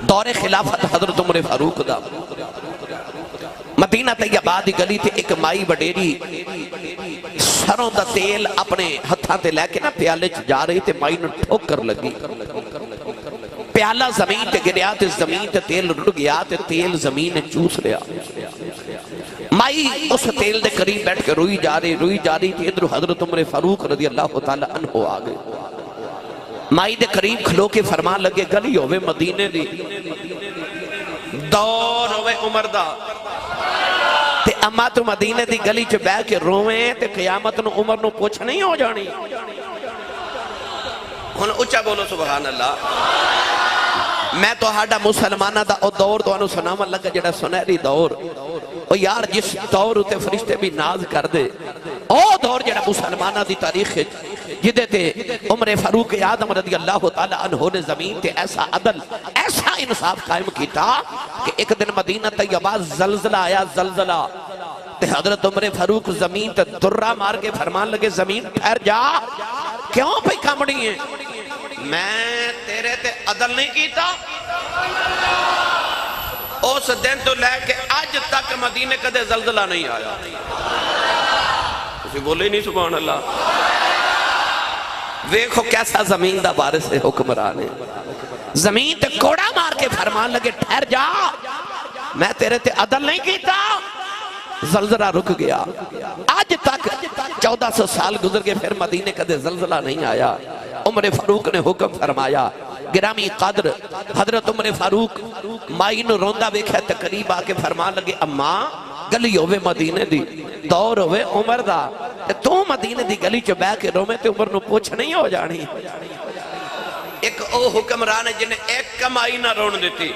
دور خلافت حضرت عمر فاروق دا مدینہ طیبہ دی گلی تے ایک مائی وڈیری سروں دا تیل اپنے ہتھاں تے لے کے نا پیالے چ جا رہی تے مائی نو ٹھوکر لگی، پیالہ زمین تے گریا تے زمین تے تیل رڑ گیا تے تیل زمین نے چوس لیا۔ مائی اس تیل دے قریب بیٹھ کے روئی جا رہی تھی، ادھر حضرت عمر فاروق رضی اللہ تعالیٰ عنہ آگئے۔ مائی دے قریب کھلو کے فرمان لگے گلی ہوئے مدینے دی، دور ہوئے عمر دا، تے اما تو مدینے دی گلی چ بہ کے روئیں تے قیامت نو عمر نو پوچھ نہیں ہو جانی۔ ہن اچھا بولو سبحان اللہ۔ میں تو ہاڈا مسلمانہ دا او دور تو انو سناما لگا جڑا سنہری دور، او یار جس دور تے فرشتے بھی ناز کر دے، او دور جڑا مسلمانہ دی تاریخ جدے تے عمر فاروق اعظم رضی اللہ تعالیٰ عنہ نے زمین تے ایسا عدل ایسا انصاف قائم کیتا کہ ایک دن مدینہ طیبہ زلزلہ آیا، زلزلہ تے حضرت عمر فاروق زمین تے درہ مار کے فرمان لگے زمین ٹھہر جا، کیوں پہ کامڑی ہیں؟ میں تیرے تے عدل نہیں کیتا۔ اس دن تو لے کے آج تک مدینے کدے زلزلہ نہیں آیا۔ اسی بولے نہیں سبحان اللہ۔ ویکھو کیسا زمین دا بارس حکمران ہے، زمین تے کوڑا مار کے فرمان لگے ٹھہر جا، میں تیرے تے عدل نہیں کیتا۔ زلزلہ رک گیا، آج تک 1400 سال گزر کے پھر مدینے کدے زلزلہ نہیں آیا۔ عمر فاروق نے حکم فرمایا، گرامی قدر حضرت عمر فاروق مائی نو روندہ ویکھے تقریب آکے فرمان لگے اماں گلی ہوئے مدینے دی، دور ہوئے عمر دا، تو مدینے دی گلی چو بے کے رومے تے عمر نو پوچھ نہیں ہو جانی۔ ایک او حکمران ہے جنہیں ایک کمائی نہ رون دیتی،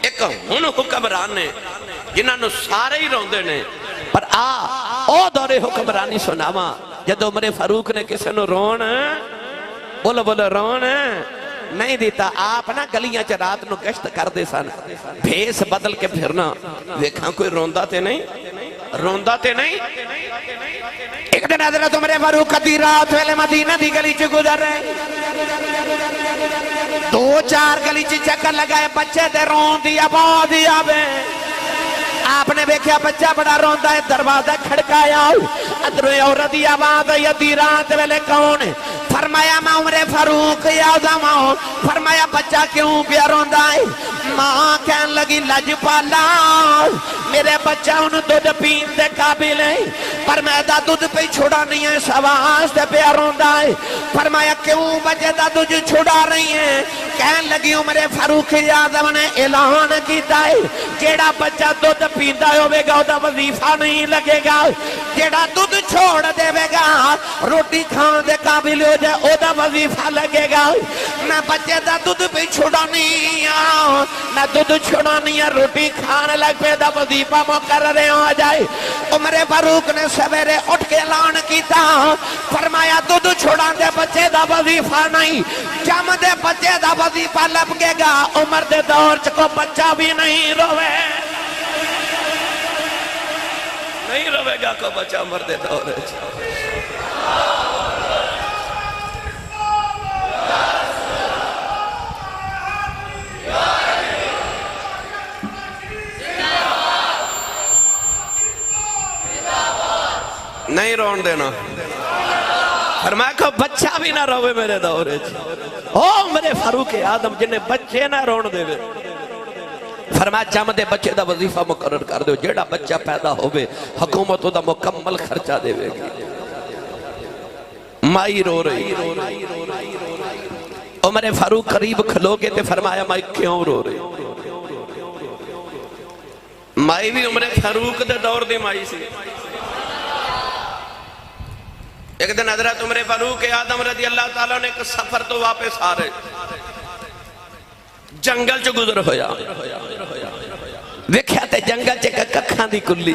ایک ہن حکمران نے جنہاں نو سارے ہی روندے نے، پر او دور حکمرانی سناما جد عمر فاروق نے کسے نو رون بولو بولو رون نہیں دیتا، آپ نا گلیاں چ رات نو گشت کر دے سن، بھیس بدل کے پھرنا، ویکھاں کوئی روندہ تے نہیں، روندہ تے نہیں۔ ایک دن حضرت عمر فاروق دی رات ویلے مدینہ دی گلی چ گزر رہے، دو چار گلی چ چکر لگائے، بچے دے رون دی آواز دی آوے، آپ نے دیکھا بچہ بڑا روندہ ہے، دروازہ کھڑکایا، ادھر عورت دی آواز ہے، دی رات ویلے کون ہے؟ فرمایا میں عمر فاروق اعظم ہوں۔ فرمایا بچہ کیوں پیا روندا ہے؟ ماں کہن لگی لج پالا میرے بچہ انہوں دودھ پین دے قابل ہے، پر میں دا دودھ پہ چھوڑا نہیں ہے، سواز دے پیا روندا ہے۔ فرمایا کیوں بچے دا دودھ چھوڑا رہی ہیں؟ کہن لگی عمر فاروق اعظم نے اعلان کیتا ہے جیڑا بچہ دودھ پیندا ہوے گا او دا وظیفہ نہیں لگے گا، جیڑا دودھ چھوڑ دے گا روٹی کھان دے قابل ہو جائے او دا وظیفہ لگے گا۔ میں بچے دا دودھ پہ چھوڑا نہیں ہوں، میں دودھ چھوڑا نہیں ہے، روٹی کھان لگ پہ دا وظیفہ مقرر ہو جائے۔ عمر فاروق نے سویرے اٹھ کے اعلان کیتا، فرمایا دودھ چھوڑا دے بچے دا وظیفہ نہیں، جم دے بچے دا وظیفہ لگے گا۔ عمر دے دور چکو بچہ بھی نہیں روے، نہیں روے گا کو بچہ عمر دے دور چکو۔ نہیں رون دینا، فرمایا کہ بچہ بھی نہ روے میرے دورے او میرے فاروق اعظم جنہیں بچے نہ رون دے وے۔ فرمایا جم دے بچے دا وظیفہ مقرر کر دے، جیڑا بچہ پیدا ہوئے حکومت دا مکمل خرچہ دے وے گی۔ مائی رو رہی، عمر فاروق قریب کھلو گے تے فرمایا مائی کیوں رو رہی؟ مائی بھی عمر فاروق دے دور دی مائی سی۔ ایک دن حضرت عمر فاروق اعظم رضی اللہ تعالیٰ نے ایک سفر تو واپس آ رہے، جنگل چو گزر ہویا، ویکھیا تے جنگل چے ککھاں دی کلی،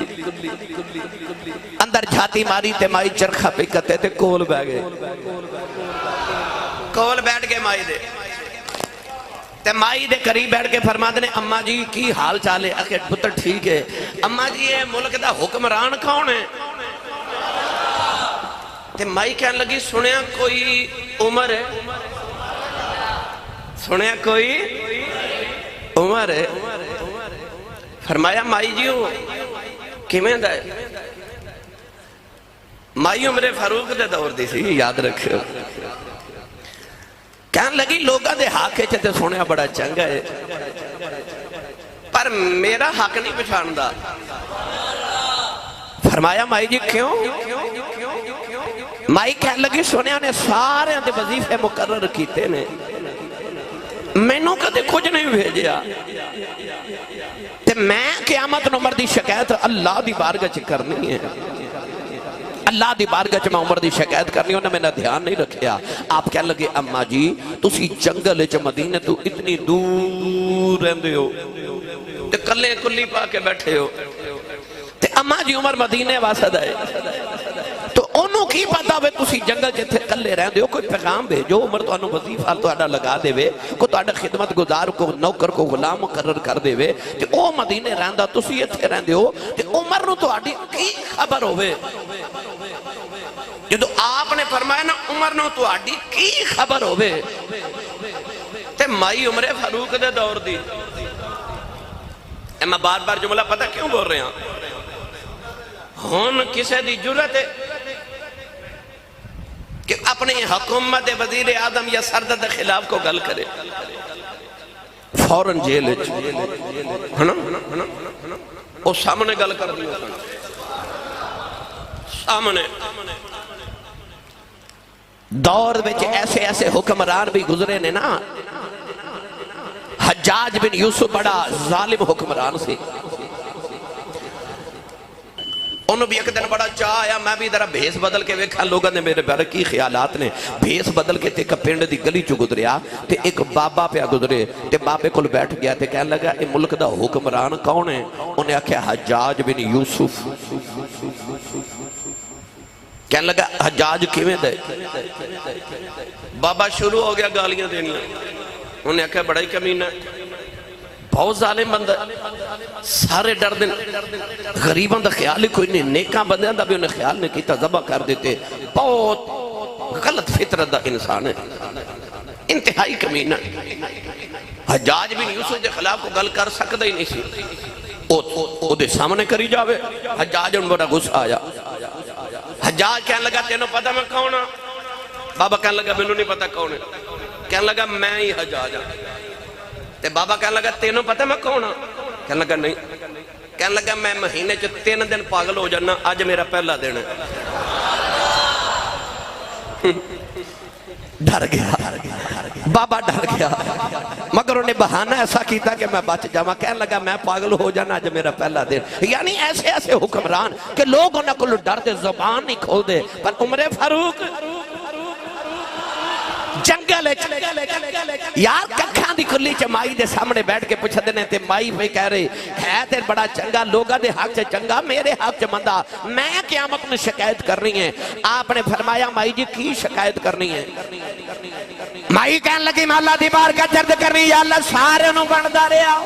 اندر جھاتی ماری تے مائی چرخہ پہ کتے تے کول بہ گئے، کول بیٹھ گئے مائی دے تے مائی دے قریب بیٹھ کے فرما دے اماں جی کی حال چالے؟ اکھے پتر ٹھیک ہے۔ اماں جی یہ ملک دا حکمران کون ہے؟ تے مائی کہنے لگی سنیا کوئی عمر ہے، سنیا کوئی عمر ہے. فرمایا مائی جی وہ کیویں دا ہے؟ مائی عمر فاروق دے دور دی سی، یاد رکھو. کہنے لگی لوگاں دے حق تے سنیا بڑا چنگا ہے پر میرا حق نہیں پچھاندا. فرمایا مائی جی کیوں؟ مائی کہنے لگی سنیا نے سارے دے وظیفے مقرر کیتے نے، مینوں کدے کچھ نہیں بھیجیا تے میں قیامت عمر دی شکایت اللہ دی بارگاہ چ کرنی ہے. اللہ دی بارگاہ چ میں عمر دی شکایت کرنی، انہیں میں نے دھیان نہیں رکھیا. آپ کہنے لگے اما جی تسی جنگل چ مدینے تو اتنی دور رہندے ہو تے کلے کلی پا کے بیٹھے ہو تے اما جی عمر مدینے واسد ہے تو انہوں کی پتا ہوئے تسی جنگل جتھے کلے رہندے ہو، کوئی پیغام بھیجو عمر تو انہوں وظیفہ تو اڈا لگا دے وے، کو تو اڈا خدمت گزار کو نوکر کو غلام مقرر کر دے وے تے او مدینے رہندا تسی اتھے رہندے ہو تے عمر نو تو اڈی کی خبر ہوئے. جدو آپ نے فرمایا نا عمر نو تو اڈی کی خبر ہوئے تے مائی عمر فاروق دے دور دی. میں بار بار جملہ پتہ کیوں بول رہے ہیں؟ ہون کسے دی جرت ہے کہ اپنی حکومت وزیر اعظم یا سردر دے خلاف کو گل کرے فوراً جیل وہ سامنے گل کر دی سامنے. دور بچ ایسے ایسے حکمران بھی گزرے نے نا. حجاج بن یوسف بڑا ظالم حکمران سے، انہوں بھی ایک دن بڑا چاہ آیا میں بھی ذرا بھیس بدل کے ویکھا لوگوں نے میرے بارے کی خیالات نے. بھیس بدل کے تے ایک پنڈ دی گلی چو گزریا تے ایک بابا پہ گزرے تے بابے کول بیٹھ گیا تے کہنے لگا اے ملک دا حکمران کون ہے؟ انہیں آکھیا حجاج بن یوسف. کہنے لگا حجاج کیویں دے؟ بابا شروع ہو گیا گالیاں دینیاں. انہیں آکھیا بڑا ہی کمینہ بہت ظالم بندہ سارے ڈر دن غریباں دا خیال ہی کوئی نہیں، نیکاں بندیاں دا بھی انہیں خیال نہیں کیتا، ذبح کر دیتے. بہت غلط فطرت دا انسان ہے، انتہائی کمینہ. حجاج بن یوسف دے خلاف کو گل کر سکتا ہی نہیں سی، او دے سامنے کری جاوے. حجاج ان بڑا غصہ آیا. حجاج کہنے لگا تینوں پتہ میں کون ہاں؟ بابا کہنے لگا مینوں نہیں پتہ کون ہے. کہنے لگا میں ہی حجاج ہاں. تے بابا کہنے لگا تینوں پتہ میں کون ہاں؟ کہنے لگا نہیں. کہنے لگا میں مہینے چ 3 دن پاگل ہو جانا، آج میرا پہلا دن ہے. ڈر گیا بابا، ڈر گیا مگر انہیں بہانہ ایسا کیتا کہ میں بچ جاواں. کہنے لگا میں پاگل ہو جانا آج میرا پہلا دن. یعنی ایسے ایسے حکمران کہ لوگ انہیں کو ڈر دے زبان نہیں کھول دے. پر عمر فاروق جنگل یار ککھاں دی کلی چ مائی دے سامنے بیٹھ کے پوچھ دینے تے مائی پہ کہہ رہی ہے تے بڑا چنگا، لوگاں دے حق سے چنگا، میرے حق سے مندہ، میں قیامت میں شکایت کرنی ہے. آپ نے فرمایا مائی جی کی شکایت کرنی ہے؟ مائی کہنے لگی میں اللہ دی بارگاہ جرد کرنی، یا اللہ سارے انہوں بندہ رہا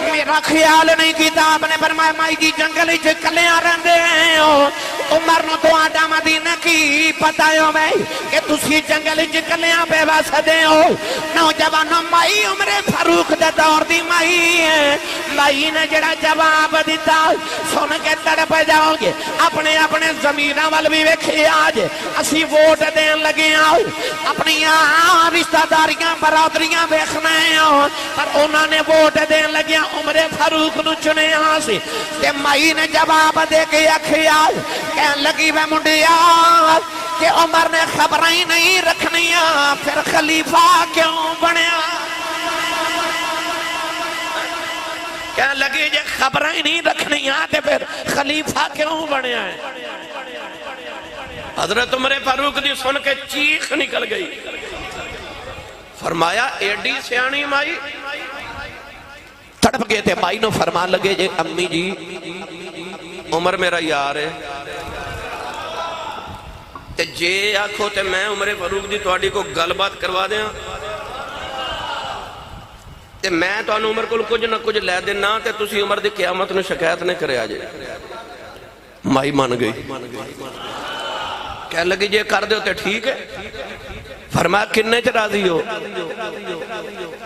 میرا خیال نہیں کیتا. آپ نے فرمایا مائی جی جنگل ہی کلیاں رہندے ہیں، عمر نو تو آڈا مدینہ کی پتہ ہو میں کہ تسی جنگل ہی کلیاں پہ واسدے ہو. نوجوانوں مائی عمر فاروق دے دور دی مائی ہے. مائی نے جڑا جواب دیتا سن کے تڑپ جاؤ گے. اپنے اپنے زمینہ وال بھی ویکھے آج اسی ووٹ دین لگے آؤ، اپنی رشتہ داریاں برادریاں ویکھنا ہے پر انہوں نے ووٹ دین لگے عمر فاروق نو چنے آسی. تے مائی نے جواب دے کے اکھیال کہن لگی میں منڈیا کہ عمر نے خبریں نہیں رکھنیاں پھر خلیفہ کیوں بنیا؟ کہن لگی جے خبریں نہیں رکھنیاں تے پھر خلیفہ کیوں بنیا ہے؟ حضرت عمر فاروق دی سن کے چیخ نکل گئی. فرمایا ایڈی سیانی مائی؟ تڑپ گئے تھے. مائی نو فرمان لگے جے امی جی عمر میرا یار ہے تے جے آکھو تے میں عمر فاروق دی تواڈی کو گل بات کروا دیاں تے میں تو انہوں عمر کو کچھ نہ کچھ لے دینا تے تسی عمر دی قیامت نو شکایت نہیں کرے آجے. مائی مان گئی. کہہ لگی جے کر دے تے ٹھیک ہے. فرمایا کنے چ راضی ہو؟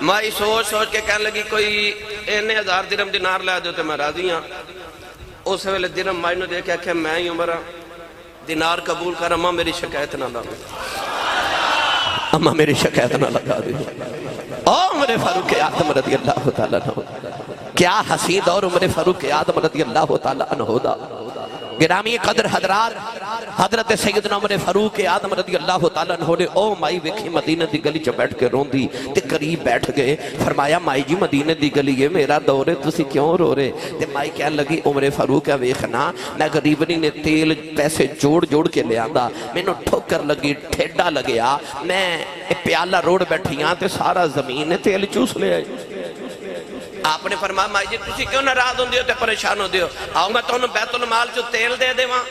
مائی سوچ سوچ کے کہنے لگی کوئی 1000 درہم دینار لے دو تو میں راضی ہاں۔ اس ویلے درہم مائی نو دیکھا کہ میں ہی عمر ہاں، دینار قبول کر، اماں میری شکایت نہ لگا، اماں میری شکایت نہ لگا دی۔ عمر فاروق اعظم رضی اللہ تعالیٰ عنہ، کیا حسین دور عمر فاروق اعظم رضی اللہ تعالیٰ عنہ دا۔ گرامی قدر حضرات، حضرت سیدنا عمر فاروق اعظم رضی اللہ تعالیٰ عنہ نے او مائی ویکھی مدینہ دی گلی چ بیٹھ کے رون دی تے قریب بیٹھ گئے۔ فرمایا مائی جی مدینہ دی گلی ہے، میرا دور ہے، تسی کیوں رو رہے؟ تے مائی کہنے لگی عمر فاروق ویکھنا میں غریبنی نے تیل پیسے جوڑ جوڑ کے لے آندا، میں نو ٹھوکر لگی، ٹھیڈا لگیا، میں پیالہ روڑ بیٹھی ہاں تے سارا زمین نے تیل چوس لے آئی۔ آپ نے فرمایا مائی جی تسی کیوں ناراض ہوندے ہو تے پریشان ہوندے ہو؟ آؤ میں تانوں بیت المال چوں تیل دے دیواں۔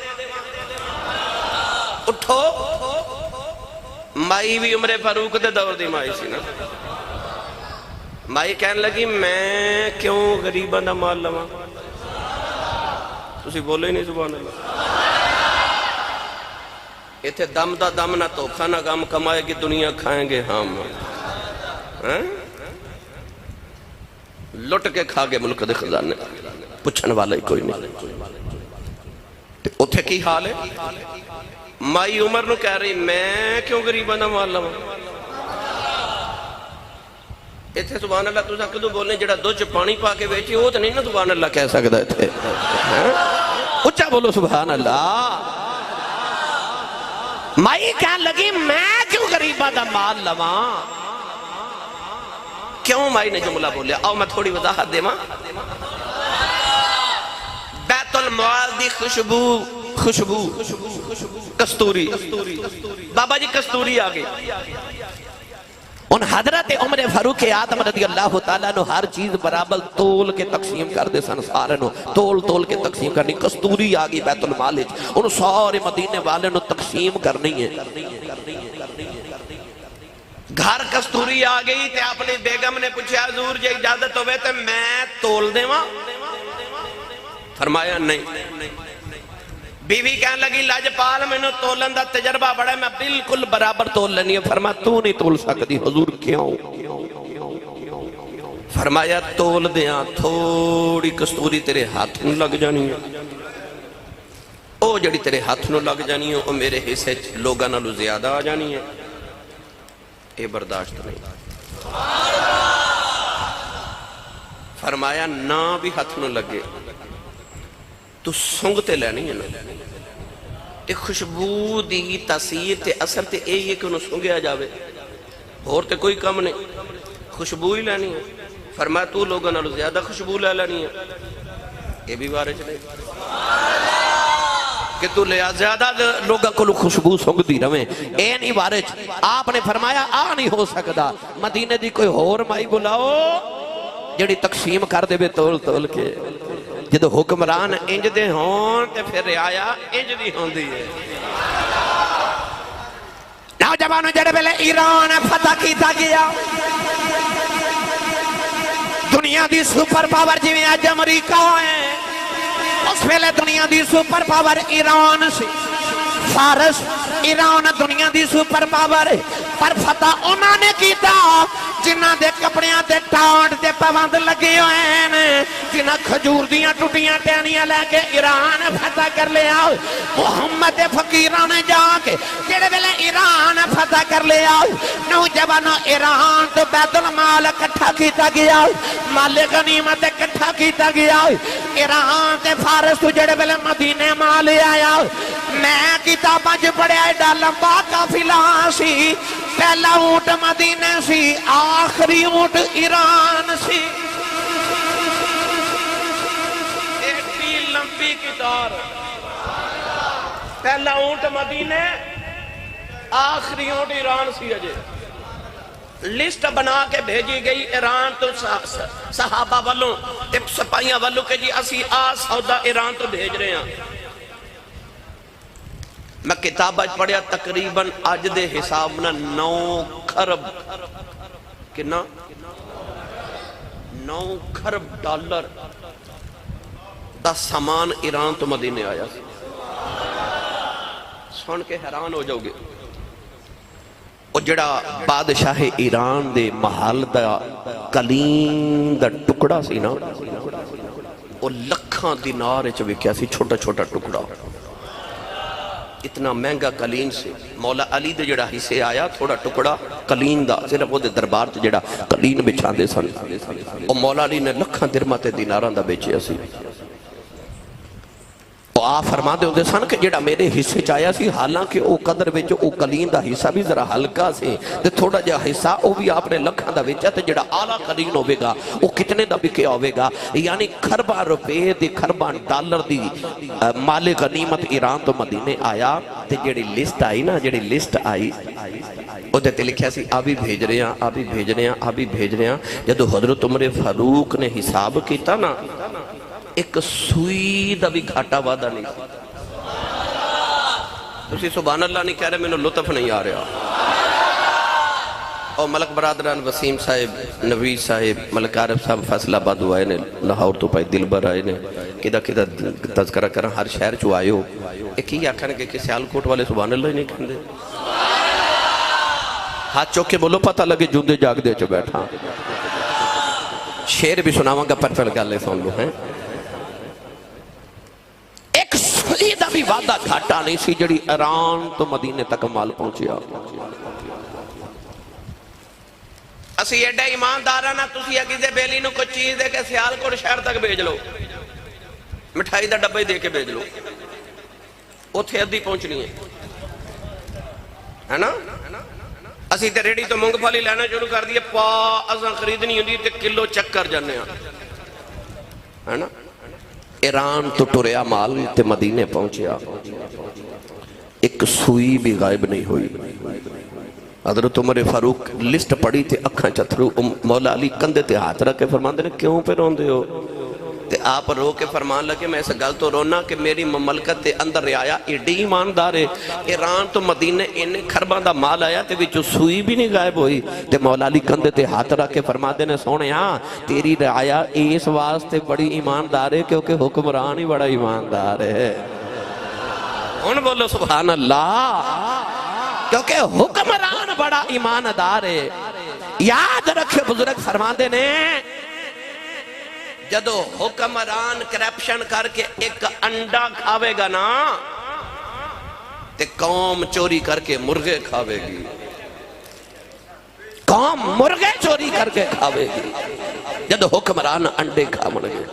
اٹھو، مائی بھی عمر فاروق دے دور دی مائی سی نا۔ مائی کہنے لگی میں کیوں غریباں دا مال لواں؟ تسی بولے ہی نہیں سبحان اللہ۔ ایتھے دم دا دم نہ دھوکھا نہ غم، کمائے گی دنیا کھائیں گے ہم، لٹ کے کھا گے ملک دے خزانے، پوچھن والا ہی کوئی نہیں۔ اتھے کی حال ہے؟ مائی عمر نو کہہ رہی میں کیوں غریباں دا مال لواں؟ ایتھے سبحان اللہ تساں کدوں بولنے جڑا دودھ چ پانی پا کے بیچی وہ تو نہیں نا سبحان اللہ کہہ سکدا ایتھے، اچھا بولو سبحان اللہ۔ مائی کہنے لگی میں کیوں غریباں دا مال لواں؟ کیوں مائی نے جملہ بولیا؟ آؤ میں تھوڑی وضاحت دے ماں۔ بیت المال دی خوشبو کستوری، بابا جی کستوری آگئی۔ ان حضرت عمر فاروق اعظم رضی اللہ تعالیٰ نے ہر چیز برابر تول کے تقسیم کر دے سن، سارے نو تول کے تقسیم کرنی۔ کستوری آگئی بیت المال، ان سارے مدینے والے نو تقسیم کرنی ہے۔ گھر کستوری آگئی تے اپنی بیگم نے پوچھا حضور جی اجازت ہوئے تے میں تول دے ماں؟ فرمایا نہیں۔ بیوی کہنے لگی لاجپال میں نے تولن دا تجربہ بڑا ہے، میں بالکل برابر تول لینی ہے۔ فرمایا تو نہیں تول سکتی۔ حضور کیوں؟ فرمایا تول دیاں تھوڑی کستوری تیرے ہاتھ نو لگ جانی ہے، او جڑی تیرے ہاتھ نو لگ جانی ہے او میرے حصے لوگاں نالو زیادہ آ جانی ہے، اے برداشت نہیں۔ فرمایا نہ بھی ہاتھ نو لگے تو سنگتے لینی ہے نا، تے خوشبو دی تاثیر تے اثر تے اے یہ کہ انہوں سنگیا جاوے، اور تے کوئی کم نہیں، خوشبو ہی لینی ہے۔ فرمایا تو لوگوں نالو زیادہ خوشبو لے لینی ہے، یہ بھی بارے چلے کہ تو لیا زیادہ لوگوں کو خوشبو سنگ دی رویں، اے نہیں بارے چلے۔ آپ نے فرمایا آ نہیں ہو سکتا، مدینہ دی کوئی اور مائی بلاؤ جڑی تقسیم کر دے بے تول تول کے۔ جدو حکمران انج دے ہون تے پھر رعایا انج دی ہون دی ہے۔ نوجوانوں جڑے پہلے ایران فتح کیتا گیا، دنیا دی سپر پاور جویں اج امریکہ ہے، اس پہلے دنیا دی سپر پاور ایران سی۔ فارس ایران دنیا دی سپر پاور، پر فتح انہاں نے کیتا جنہ دے کپڑیاں تے ٹانٹ تے پابند لگے ہوئے ہیں، جنہ کھجور دیاں ٹوٹیاں ٹہنیاں لے کے ایران فتح کر لیا۔ محمد فقیران نے جا کے جڑے ویلے ایران فتح کر لیا، نوجوانوں ایران تو بیت المال اکٹھا کیتا گیا، مال غنیمت اکٹھا کیتا گیا، ایران تے فارس تو جڑے ویلے مدینے مال آیا۔ میں کتاباں جو پڑھیا ایڈا لمبا قافلہ سی، پہلا اونٹ مدینے سی، آخری اونٹ ایران سی۔ ایڈی لمبی کتار، پہلا اونٹ مدینے، آخری اونٹ ایران سی۔ اجے لسٹ بنا کے بھیجی گئی ایران تو صحابہ والوں سپاہیاں والوں کہ جی اسی سودا ایران تو بھیج رہے ہیں۔ میں کتاب آج پڑھیا تقریباً آج دے حساب نہ 9 خرب کنا 9 خرب ڈالر دا سامان ایران تو مدینے آیا سن کے حیران ہو جاؤ گے۔ وہ جڑا بادشاہ ایران دے محل دا کلیم دا ٹکڑا سی نا وہ لکھاں دینار وچ وکیا سی، چھوٹا چھوٹا ٹکڑا، اتنا مہنگا کلین سے مولا علی دے جڑا حصے آیا تھوڑا ٹکڑا کلین دا، صرف وہ دے دربار تے جڑا کلین بچھان دے سن، وہ مولا علی نے لکھاں درہماں تے دیناراں دا بیچیا سی۔ تو آپ فرما دے ہوندے سن کہ جڑا میرے حصے چایا سی، حالانکہ او قدر وچ او کلین دا حصہ بھی ذرا ہلکا سی تے تھوڑا جہا حصہ او بھی آپ نے لکھاں دا وچا تے جڑا اعلیٰ کلین ہوے گا او کتنے دا بکیا ہوے گا، یعنی خرباں روپے دی خرباں ڈالر دی مال غنیمت ایران تو مدینے آیا تے جڑی لسٹ آئی نا، جڑی لسٹ آئی او تے لکھیا سی آ بھی بھیج رہے ہیں، آ بھی بھیج رہے ہیں، آ بھی بھیج رہے ہیں۔ جدو حضرت عمر فاروق نے حساب کیتا نا، ایک سوئی دا بھی گھاٹا وعدہ نہیں سی۔ تسی سبحان اللہ نہیں کہہ رہے، میں نے لطف نہیں آ رہا۔ اور ملک برادران وسیم صاحب، نوید صاحب، ملک عارف صاحب فیصل آباد آئے نے، لاہور تو پائی دلبر آئے نے، کدہ کدہ تذکرہ کرنا ہر شہر چو آئے ہو، ایک ہی آکھانے کہ سیالکوٹ والے سبحان اللہ ہی نہیں کہندے۔ ہاتھ چوک کے بولو پتہ لگے جوندے جاگ دے چو بیٹھا۔ شیر بھی سناواں گا پر پھر گالے سن لو ہیں۔ ایک سوئی دا بھی وعدہ گھاٹا نہیں سی جڑی ایران تو مدینے تک مال پہنچیا۔ اسی ایڈا ایماندارانا تسی اگی دے بیلی نو کوئی چیز دے کے سیالکوٹ شہر تک بھیج لو، مٹھائی دا ڈبے دے کے بھیج لو، اتھے ادھی پہنچنی ہے نا۔ اسی تے ریڈی تو مونگ پھلی لینا شروع کر دیئے، پا ازاں خریدنی ہوندی تے کلو چک کر جانے ہے نا۔ ایران تو ٹریا مال تے مدینے پہنچیا، ایک سوئی بھی غائب نہیں ہوئی۔ حضرت عمر فاروق لسٹ پڑی تھے، اکھاں چتھرو، مولا علی کندھے تے ہاتھ رکھ کے فرمان دے کیوں پہ روندے ہو؟ تے آپ رو کے فرمان لگے میں اس گل تو رونا کہ میری مملکت تے اندر رعایا ایڈی ایماندار ہے، ایران تو مدینے انہیں خرباں دا مال آیا تے وچوں سوئی بھی نہیں غائب ہوئی۔ تے مولا علی کندھے تے ہاتھ رکھ کے فرما دینے سونے ہاں تیری رعایا اس واسطے بڑی ایماندار ہے کیونکہ حکمران ہی بڑا ایماندار ہے۔ ان بولو سبحان اللہ، کیونکہ حکمران بڑا ایماندار ہے۔ یاد رکھے بزرگ فرما دینے جدو حکمران کرپشن کر کے ایک انڈا کھاوے گا نا تے قوم چوری کر کے مرغے کھاوے گی، قوم مرغے چوری کر کے کھاوے گی جدو حکمران انڈے کھاون گے۔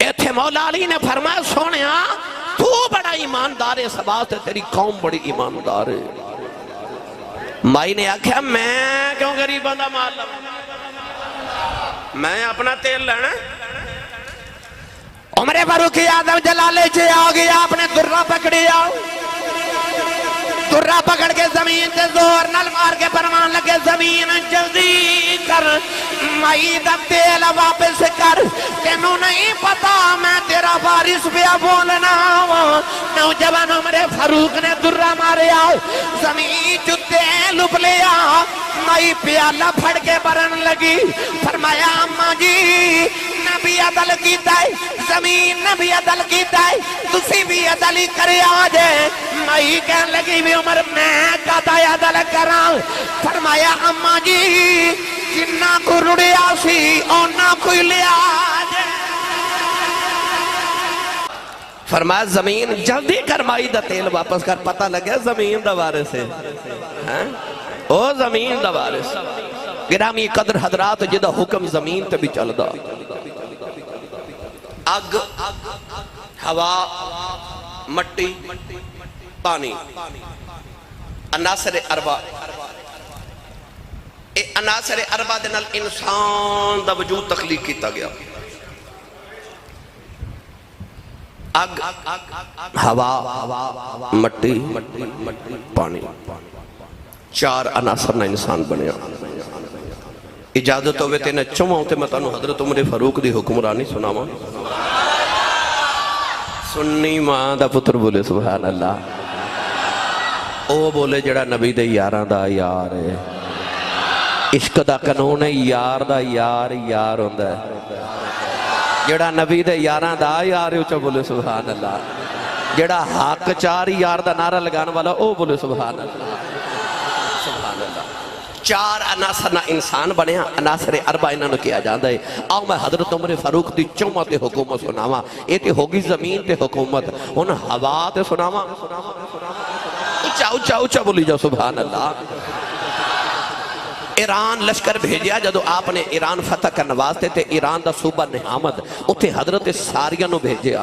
ایتھے مولا علی نے فرمایا سونیا تو بڑا ایماندار ہے، سبات ہے تیری قوم بڑی ایماندار ہے۔ مائی نے آکھیا میں کیوں غریباں دا مال لوں، میں اپنا تیل لینا۔ عمر فاروق اعظم جلالے چھے آگیا، اپنے درہ پکڑیا، درہ پکڑ کے زمین تے زور نل مار کے فرمان لگے زمین جلدی کر، مائی دا تیل واپس کر، تینوں نہیں پتا میں تیرا وارث پہ بولنا۔ نوجوان عمر فاروق نے درہ ماریا، زمین جو تیل اپلیا، مائی پیالہ پھڑ کے برن لگی، فرمایا اماں جی نبی عدل کیتا ہے، زمین نبی عدل کیتا ہے، تسی بھی عدل کرے آجے۔ مائی کہن لگی بھی عمر میں کہتا ہے عدل کران، فرمایا اماں جی جنہ کو رڑیا سی اونا کوئی لیا آجے۔ فرمایا زمین جلدی کر، مائی دا تیل واپس کر، پتہ لگے زمین دا وارث ہے، او زمین دا وارث۔ گرامی قدر حضرات جدہ حکم زمین تے بھی چل دا، اگ، ہوا، مٹی، پانی، عناصر اربع، اے عناصر اربع دے نال انسان دا وجود تخلیق کیتا گیا۔ اگ، ہوا، مٹی، پانی، چار عناصر نہ انسان بنیا۔ اجازت ہوئے تینے چماؤں تے میں تانوں حضرت عمر فاروق دی حکمرانی سناواں۔ سنی ماں دا پتر بولے سبحان اللہ، او بولے جڑا نبی دے یاراں دا یار ہے، عشق دا قانون ہے یار دا یار یار ہوندا ہے، جڑا نبی دے یاراں دا یار ہے اچھا بولے سبحان اللہ، جڑا حق چار یار دا نعرہ لگان والا او بولے سبحان اللہ۔ چار عناصر نہ انسان بنیا، عناصر اربع انہوں نے کیا جاندہ ہے۔ آؤ میں حضرت عمر فاروق دی چومت حکومت سناوا، یہ تے ہوگی زمین تے حکومت، ان ہوا تے سناوا، اچھا اچھا بولی جاؤ سبحان اللہ۔ ایران لشکر بھیجیا، جدو آپ نے ایران فتح کا نوازتے تھے، ایران دا صوبہ نحامد، اتھے حضرت ساریہ نو بھیجیا،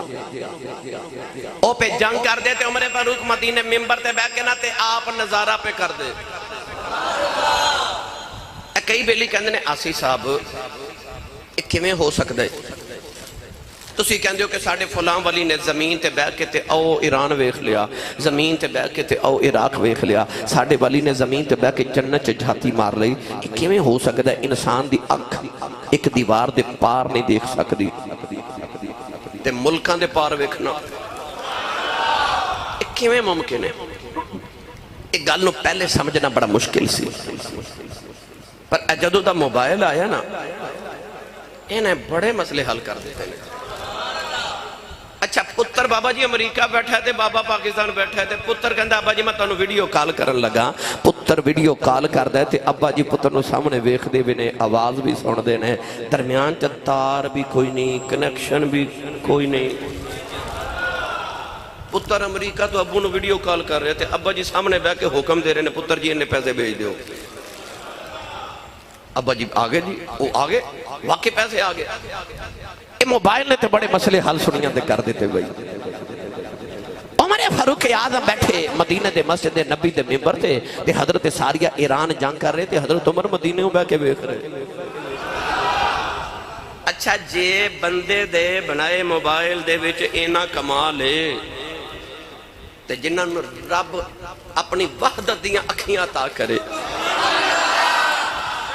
او پہ جنگ کر دیتے، عمر فاروق مدینے ممبر تے بیٹھ کے نہ تے آپ نظارہ پہ کر دے۔ کئی بیلی کہندے نے آسی صاحب ایک کیویں ہو سکتا ہے، تسی کہندے ہو کہ ساڑھے فلاں ولی نے زمین تے بیٹھ کے تے او ایران ویکھ لیا، زمین تے بیٹھ کے تے او عراق ویکھ لیا، ساڑھے ولی نے زمین تے بیٹھ کے جنت چ جھاتی مار لئی، ایک کیویں ہو سکتا ہے انسان دی اکھ ایک دیوار دے پار نہیں دیکھ سکتی تے ملکاں دے پار ویکھنا ایک کیویں ممکن ہے؟ ایک گل نو پہلے سمجھنا بڑا مشکل سی، پر جدو دا موبائل آیا نا انہیں بڑے مسئلے حل کر دیتے ہیں۔ اچھا پتر بابا جی امریکہ بیٹھا ہے، بابا پاکستان بیٹھا ہے، پتر کہندہ ابا جی میں تانوں ویڈیو کال کرن لگا، پتر ویڈیو کال کر دے تے ابا جی پتر نو سامنے ویکھ دے بھی نے، آواز بھی سن دے نے، درمیان چا تار بھی کوئی نہیں، کنیکشن بھی کوئی نہیں۔ پتر امریکہ تو ابو نو ویڈیو کال کر رہے تھے، ابا جی سامنے بیٹھ کے حکم دے رہے نے، پتر جی انہیں پیسے بھیج دیو۔ ابا جی آگے جی وہ آگے واقعی پیسے آگے، یہ موبائل نے تے بڑے مسئلے حل سنیاں دے کر دیتے بھئی۔ عمر فاروق اعظم بیٹھے مدینہ دے مسجد نبی دے ممبر تھے تے حضرت ساریہ ایران جنگ کر رہے تھے، حضرت عمر مدینہ ہوں بیٹھ کے بیٹھ رہے۔ اچھا جے بندے دے بنائے موبائل دے وچ اینا کمال ہے تے جنہاں رب اپنی وحدت دیاں اکھیاں عطا کرے،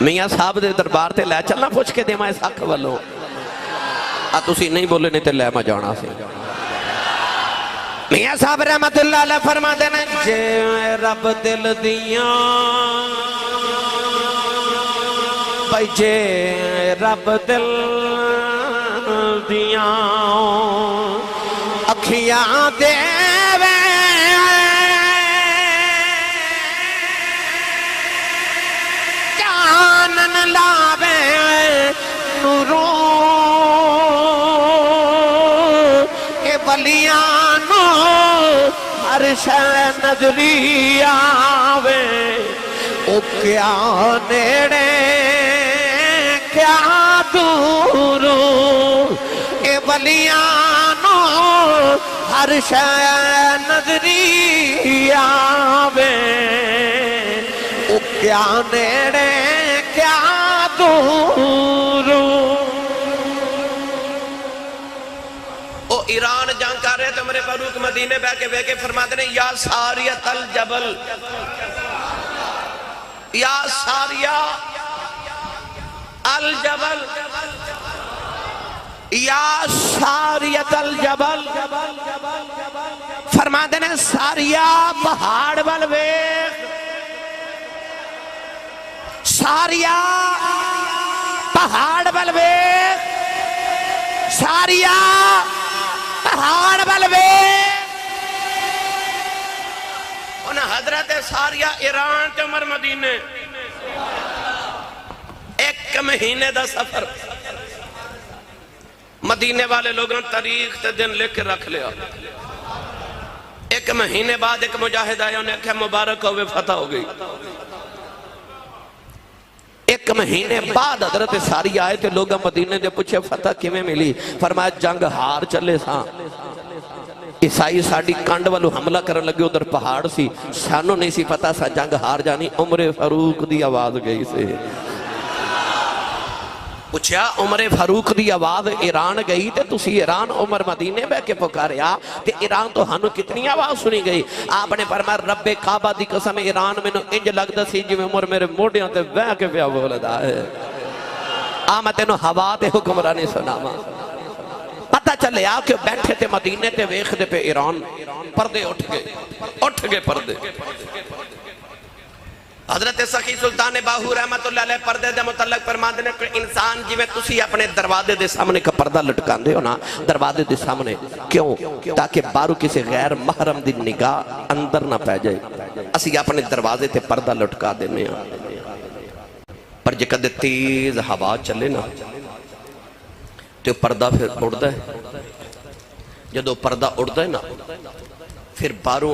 میاں صاحب دے دربار تے لے چلنا پوچھ کے دے مائے ساکھ والوں، تسی نہیں بولے نہیں تے لے میں جانا سے۔ میاں صاحب رحمت اللہ علیہ فرما دینا، جے رب دل دیاں بھائی، جے رب دل دیاں اکھیاں دے لاوے نوروں اے ولیانو ہر شے نظری آوے، او کیا نیڑے کیا دوروں اے ولیانو ہر شے نظری آوے، او کیا نیڑے کیا دوروں۔ او ایران جنگ کر رہے تھے، عمر فاروق مدینے بے کے فرماتے ہیں، یا ساریت الجبل، یا ساریہ الجبل، یا ساریت الجبل، فرماتے ہیں ساریہ پہاڑ والویخ، ساریہ پہاڑ والویخ، ساریہ پہاڑ والویخ۔ انہیں حضرت ساریہ ایران تے عمر مدینے 1 مہینے دا سفر، مدینے والے لوگوں تاریخ تے دن لکھ کے رکھ لیا۔ 1 مہینے بعد ایک مجاہد آیا، انہیں کہا مبارک ہوئے فتح ہو گئی۔ 1 مہینے بعد حضرت ساریہ آئے تھے، لوگاں مدینے دے پوچھے فتح کیویں ملی؟ فرمایا جنگ ہار چلے ساں، عیسائی ساڑی کانڈ والو حملہ کرن لگے، ادھر پہاڑ سی، سانو نہیں سی پتا سا جنگ ہار جانی، عمر فاروق دی آواز گئی سے۔ پوچھا عمر فاروق دی آواز ایران گئی تے تسی ایران عمر مدینے بے کے پکاریا تے ایران تو ہنو کتنی آواز سنی گئی؟ آپ نے فرمایا رب کعبہ دی قسم ایران میں نو انج لگدا سی جو عمر میرے موڑیاں تے بے کے پیا بولدا ہے۔ آمد انو ہوا تے حکمرانی سناما، پتہ چلے آ کہ بیٹھے تے مدینے تے ویخ دے پہ ایران، پردے اٹھ گئے پردے۔ حضرت سخی سلطان باہو رحمت اللہ علیہ پردے دے متعلق فرماتے ہیں کہ انسان جی میں تسی اپنے دروازے دے سامنے کا پردہ لٹکان دے ہو نا، دروازے دے سامنے کیوں؟ تاکہ بارو کسی غیر محرم دی نگاہ اندر نہ پہ جائے، اسی اپنے دروازے تے پردہ لٹکا دے میں پر جے کدے تیز ہوا چلے نا تو پردہ پھر اڑتا ہے. جدو پردہ اڑتا ہے نا پھر باہروں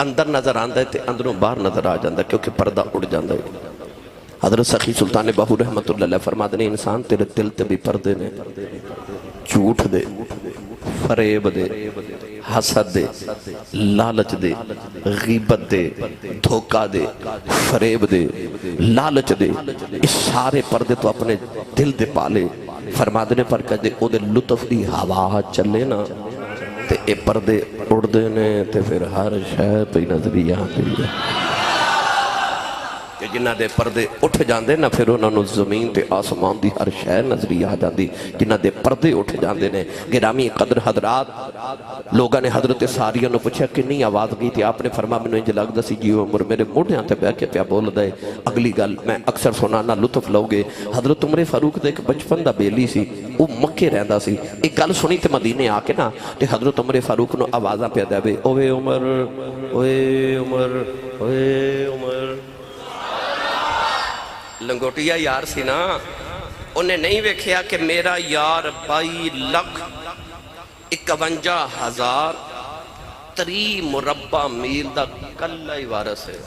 اندر نظر آندا ہے تے اندروں باہر نظر آ جاندا ہے کیونکہ پردہ اڑ جاندا ہے. حضرت سخی سلطان بہو رحمت اللہ علیہ فرماتے ہیں انسان تیرے دل تے بھی پردے نے. جھوٹ دے، فریب دے، حسد دے، لالچ دے، غیبت دے، دھوکہ دے، فریب دے، لالچ دے، اس سارے پردے تو اپنے دل دے پالے. فرماتے ہیں پر کدے او دے لطف دی ہوا چلے نا تے اے پردے اڑ دے نے تے پھر ہر شے پہ نظری آندی ہے. کہ جنہ دے پردے اٹھ جاندے نا پھر انہوں نے زمین تے آسمان دی ہر شے نظری آ جاندی. جنہ دے پردے اٹھ جاندے نے. گرامی قدر حضرات، لوگاں نے حضرت ساریہ نے پوچھا کنی آواز گئی تھی. آپ نے فرما میں نے انج لگدا سی جیو عمر میرے موڑیاں تے بیٹھ کے پیا بول دے. اگلی گل میں اکثر سنانا لطف لو گے. حضرت عمر فاروق دے ایک بچپن دا بیلی سی، وہ مکے رہندا سی. ایک گل سنی تے مدینے آ کے نا تے حضرت عمر فاروق نو آوازاں پیا دے اوے عمر، اوے عمر، اوے عمر. لنگوٹیا یار سی نا، انہیں نہیں ویکھیا کہ میرا یار 22,51,030 مربع میل دا کلہ ہی وارث ہے.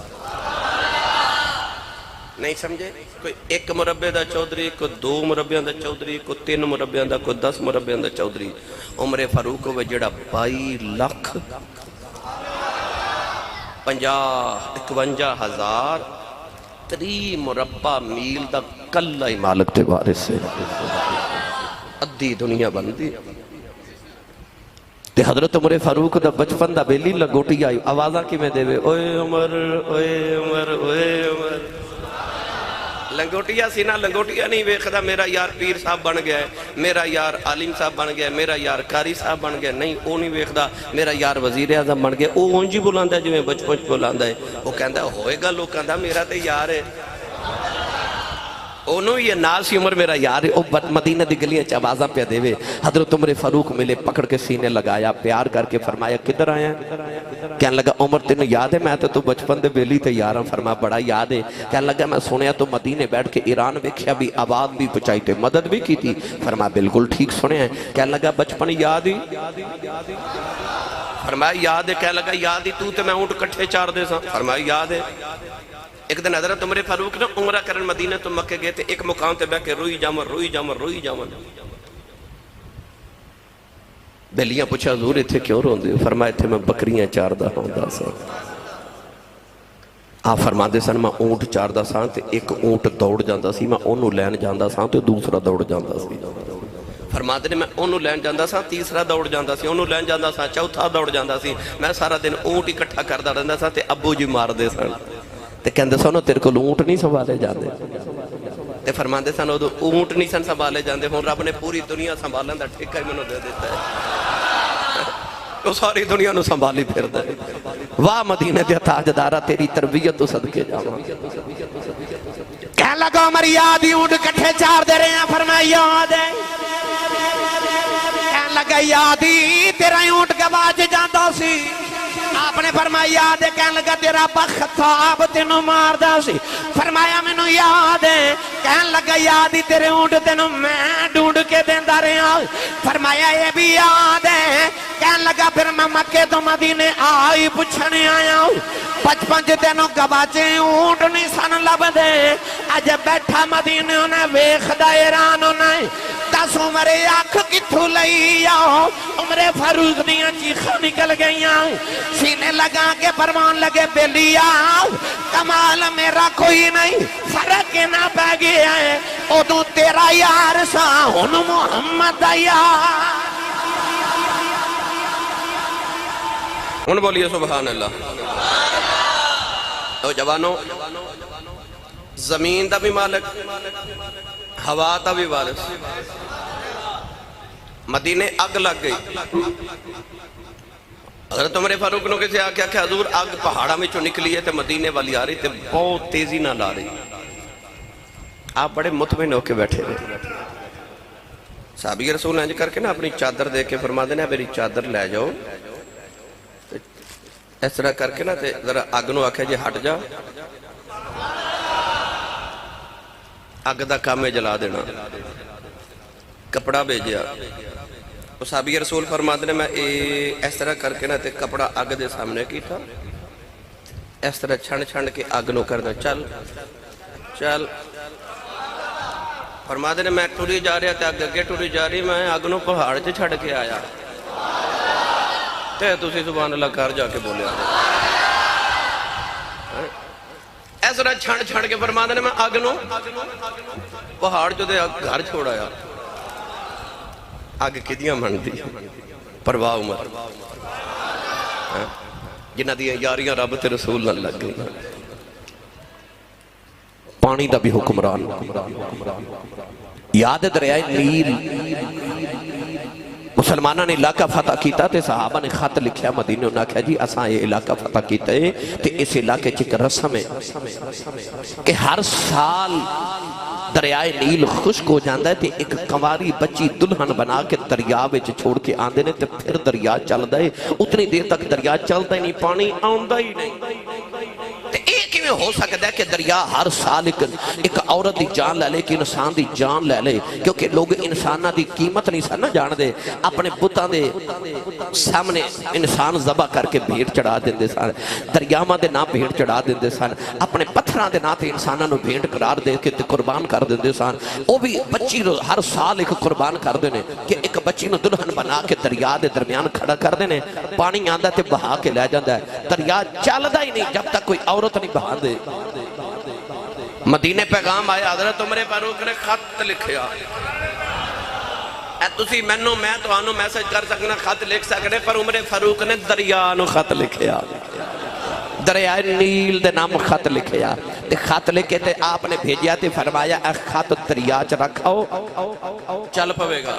نہیں سمجھے؟ کوئی 1 مربع دا چودھری، کوئی 2 مربعوں دا چودھری، کوئی 3 مربعوں دا، کوئی 10 مربعوں دا چودھری. عمر فاروق ہوئے جڑا 22,51,030 مربع میل دا کلہ ہی مالک تے وارث ہے. ادھی دنیا بندی. تے حضرت عمر فاروق دا بچپن دا بیلی لنگوٹی آئی آوازاں کی میں دے وے اوے عمر، اوے عمر، اوے عمر. لنگوٹیا سی نا، لنگوٹیا نہیں ویکھدا میرا یار پیر صاحب بن گیا ہے، میرا یار عالم صاحب بن گیا ہے، میرا یار قاری صاحب بن گیا ہے. نہیں وہ نہیں ویکھدا میرا یار وزیر اعظم بن گیا. وہ اونج ہی بلاندا ہے جویں بچپن چ بلاندا ہے. وہ کہندا ہوئے گا لوکاں دا میرا تے یار ہے. انہوں یہ ناسی عمر میرا یار ہے. او مدینہ دی گلیاں چ آوازاں پہ دے وے. حضرت عمر فاروق ملے، پکڑ کے سینے لگایا، پیار کر کے فرمایا کدھر آیا؟ کہنے لگا عمر تینوں یاد ہے میں تو بچپن دے بیلی تے یاراں. فرما بڑا یاد ہے. کہنے لگا میں سنیا تو مدینے بیٹھ کے ایران ویکھیا بھی، آواز بھی پہنچائی تے مدد بھی کی تھی. فرما بالکل ٹھیک سنیا ہے. کہنے لگا بچپن یاد ہی؟ فرمایا یاد ہے. کہنے لگا یاد ہی تو تے میں اونٹ کٹھے چار دے سا. فرمایا یاد ہے. ایک دن حضرت عمر فاروق نے عمرہ کرن مدینہ تو مکے گئے تھے. ایک مقام تے بیٹھ کے روئی جامن روئی جامن روئی جامن. بیلیاں پوچھا حضور اتھے کیوں روندے؟ فرمایا تھے میں بکریاں چاردہ ہوندا سا. آپ فرما دے سن میں اونٹ چاردہ سا تے ایک اونٹ دوڑ جاندا سی، میں انہوں لین جاندا سا تے دوسرا دوڑ جاندا سی. فرماتے نے میں انہوں لین جاندا سا، تیسرا دوڑ جاندا سی، انہوں لین جاندا سا، چوتھا دوڑ جاندا سی. میں سارا دن اونٹ اکٹھا کردا رہندا سا تے ابو جی مار دے سن. تے کہندے سنو تیرے کو اونٹ نہیں سنبھالے جاندے. تے فرماندے سن اونٹ نہیں سن سنبھالے جاندے. ہن رب نے پوری دنیا سنبھالن دا ٹھیکہ ہی مینوں دے دیتا ہے. وہ ساری دنیا نو سنبھالی پھردا ہے. واہ مدینے دے تاجدارا تیری تربیت تو صدقے جاواں. کہنے لگا عمر یاد ہی اونٹ کٹھے چار دے رہے ہیں. فرمایا یاد ہے. کہنے لگا یاد ہی تیرا اونٹ گواچ جاندا سی. آپ نے فرمایا یاد ہے. کہنے لگا تیرا بخطاب تینوں ماردا سی. فرمایا مینوں یاد ہے. کہنے لگا یاد ہی تیرے اونٹ تینوں میں ڈھونڈ کے دیندا رہا. فرمایا یہ بھی یاد ہے. کہنے لگا پھر میں مکے تو مدینے آئی پوچھنے آیا ہوں. بچپن چ تینوں گواچے اونٹ نہیں سن لبدے. اج بیٹھا مدینے انہیں ویکھدا ایران انہیں. دس عمر اکھ کتھوں لئی آؤ. عمر فاروق دیاں چیخاں نکل گئیاں. سینے لگا کے فرمان لگے بیلی آؤ کمال میرا کوئی نہیں. فرق نہ پہ گیا ہے. ادوں تیرا یار سا ہن محمد دا یار. ہن بولیے سبحان اللہ. تو جوانوں زمین دا بھی مالک، ہوا دا بھی وارث. مدینے اگ لگ گئی. حضرت عمر فاروق نے کسی آکھیا کہ حضور اگ پہاڑا میں چو نکلی ہے تے مدینے والی آ رہی تے بہت تیزی نہ لا رہی. آپ بڑے مطمئن ہو کے بیٹھے رہے. صحابی رسول انج کر کے نا اپنی چادر دے کے فرما دینا میری چادر لے جاؤ. اس طرح کر کے نا تے ذرا اگ نو آکھیا جی ہٹ جا. اگ دا کام ہے جلا دینا. کپڑا بھیجیا. صحابی رسول فرماتے نے میں اس طرح کر کے نہ تے کپڑا اگ دے سامنے کیتا, اس طرح چھنڈ چھنڈ کے اگ نو کر دے چل چل. فرماتے نے میں ٹری جا رہا تے اگ اگے ٹری جا رہی, میں اگ نو پہاڑ چ چھڑ کے آیا تے تسی سبحان اللہ کر جا کے بولیا. اس طرح چھنڈ چھنڈ کے فرماتے نے میں اگ نو پہاڑ چ دے گھر چھوڑایا. اگ کدیاں منتی پرواہ عمر جنہ دیا یاریاں رب تے رسول نہ لگ گئی. پانی دا بھی حکمران یاد دریائے نیل مسلمانہ نے علاقہ فتح کیتا تے صحابہ نے خط لکھیا مدینے انہاں کہا جی اساں یہ علاقہ فتح کیتا ہے تے اس علاقے چک رسم ہے کہ ہر سال دریائے نیل خشک ہو جاندہ ہے تے ایک کنواری بچی دلہن بنا کے دریا وچ چھوڑ کے آندے نے تے پھر دریا چل دے. اتنی دیر تک دریا چلتا ہی نہیں, پانی آندہ ہی نہیں. ایک ہی میں ہو سکتا ہے کہ دریا ہر سال ایک عورت دی جان لے لے, ایک انسان دی جان لے لے, کیونکہ لوگ انسانہ دی قیمت نہیں سن جان دے. اپنے بتاں دے سامنے انسان ذبح کر کے بھیڑ چڑھا دیندے سن, دریاواں دے نا بھیڑ چڑھا دیندے سن, اپنے پتھراں دے نا تے انساناں نو بھیڑ قرار دے کے قربان کر دیندے سن. او بھی بچی نو ہر سال ایک قربان کر دینے کہ ایک بچی نو دلہن بنا کے دریا دے درمیان کھڑا کر دینے. پانی آندا تے بہا کے لے جاندا ہے, دریا چلدا ہی نہیں جب تک کوئی عورت نہیں بہا دے. مدینے پیغام آیا, حضرت عمر فاروق نے خط لکھیا. اے تسی مینوں میں تو آنو میسج کر سکنا, خط لکھ سکنے, پر عمر فاروق نے دریا نو خط لکھیا, دریائے نیل دے نام خط لکھیا. تے خط لکھے تے آپ نے بھیجیا تے فرمایا اے خط دریا چ رکھاؤ چل پوے گا.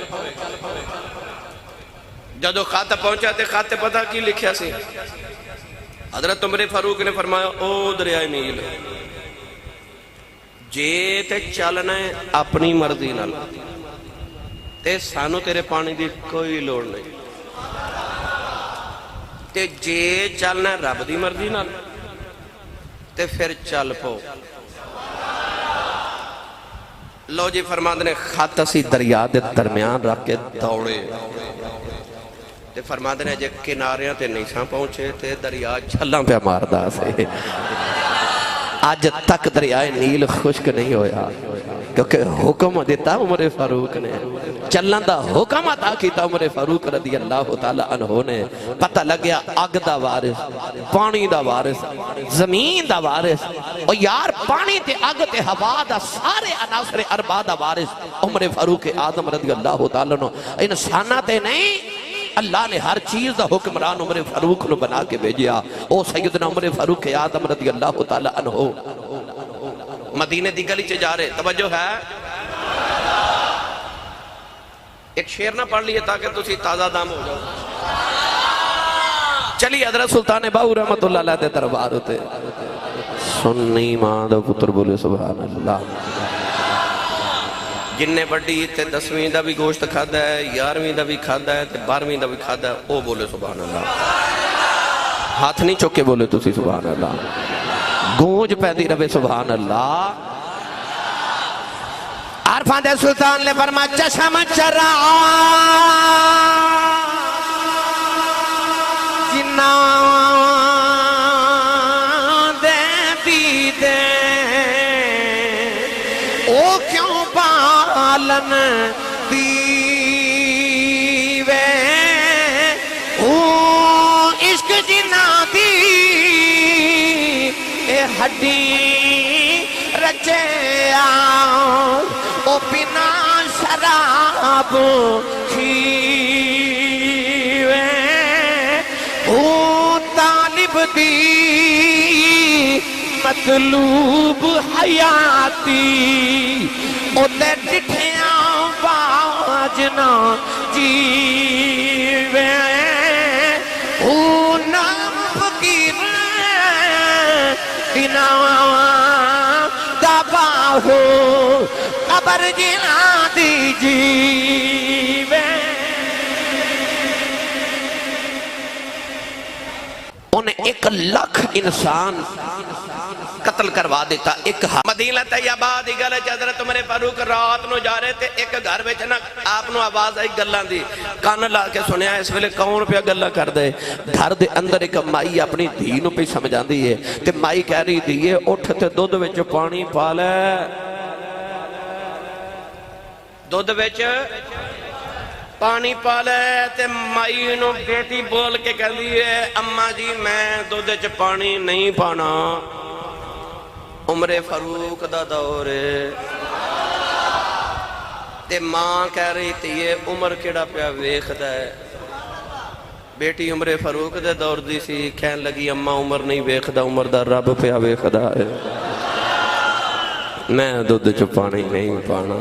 جدو خط پہنچا تے خط پتہ کی لکھیا سی, حضرت عمر فاروق نے فرمایا او دریائے نیل جے تے چلنا ہے اپنی مرضی نال تے سانو تیرے پانی دی کوئی لوڑ نہیں, تے جے چلنا ہے رب دی مرضی نال تے پھر چل پو. لو جی فرماندے نے خط اسی دریا دے درمیان رکھ کے دوڑے تے فرماندے نے جے کناریاں تے نہیں ساں پہنچے تے دریا چھلاں پہ ماردا سے. آج تک دریائے نیل خشک نہیں ہویا کیونکہ حکم دیتا عمر فاروق نے, چلن دا حکم عطا کیتا عمر فاروق رضی اللہ تعالیٰ عنہ نے. پتہ لگیا اگ دا وارث, پانی دا وارث, زمین دا وارث, اور یار پانی تے اگ تے ہوا دا سارے عناصر اربع دا وارث عمر فاروق اعظم رضی اللہ تعالیٰ عنہ. انسانہ تے نہیں, اللہ نے ہر چیز دا حکمران عمر فاروق نو بنا کے بھیجیا. او سیدنا عمر فاروق اعظم رضی اللہ تعالیٰ عنہ مدینے دی گلی چ جا رہے, توجہ ہے. ایک شعر نہ پڑھ لیے تاکہ تسی تازہ دم ہو جاؤ. چلی حضرت سلطان باہو رحمت اللہ علیہ دے دربار ہوتے, سنی ماں دا پتر بولے سبحان اللہ. جن نے بڑی تے 10ویں دا بھی گوشت کھادا ہے, 11ویں دا بھی کھادا ہے, تے 12ویں دا بھی کھادا ہے, او بولے سبحان اللہ. ہاتھ نہیں چوکے بولے تسی سبحان اللہ, گونج پیدی رہے سبحان اللہ. عرفان دے سلطان نے فرمایا چشم چرا جنا دے دیدے او کیوں بالن دیوے او عشق جنا دی اے ہڈی رچے آؤ او بنا شراب کھیوے او طالب دی مطلوب حیاتی او تے ڈٹھیاں باجنا جیوے او نام فقیر بنا دباہو قبر جنا دی جیوے. انہیں 1 لاکھ انسان قتل کروا دیتا. ایک مدینہ طیبہ دی گل وچ حضرت عمر فاروق رات نو جا رہے تے ایک گھر وچ نا آپ نو آواز آئی گلاں دی. کان لا کے سنیا اس ویلے کون پیا گلاں کردے. گھر دے اندر ایک مائی اپنی دھی نو پہ سمجھاندی ہے تے مائی کہہ رہی دھیے اٹھ تے دودھ وچ پانی پا لے. دودھ وچ پانی پا لے تے مائی نو بیٹی بول کے کہندی ہے اماں جی میں دودھ وچ پانی نہیں پانا. عمر فاروق دا دور ہے تے ماں کہہ رہی تھی یہ عمر کیڑا پیا ویکھدا ہے. بیٹی عمر فاروق دے دور دی سی کہن لگی اماں عمر نہیں ویکھدا عمر دا رب پیا ویکھدا ہے. میں دودھ وچ پانی نہیں پانا.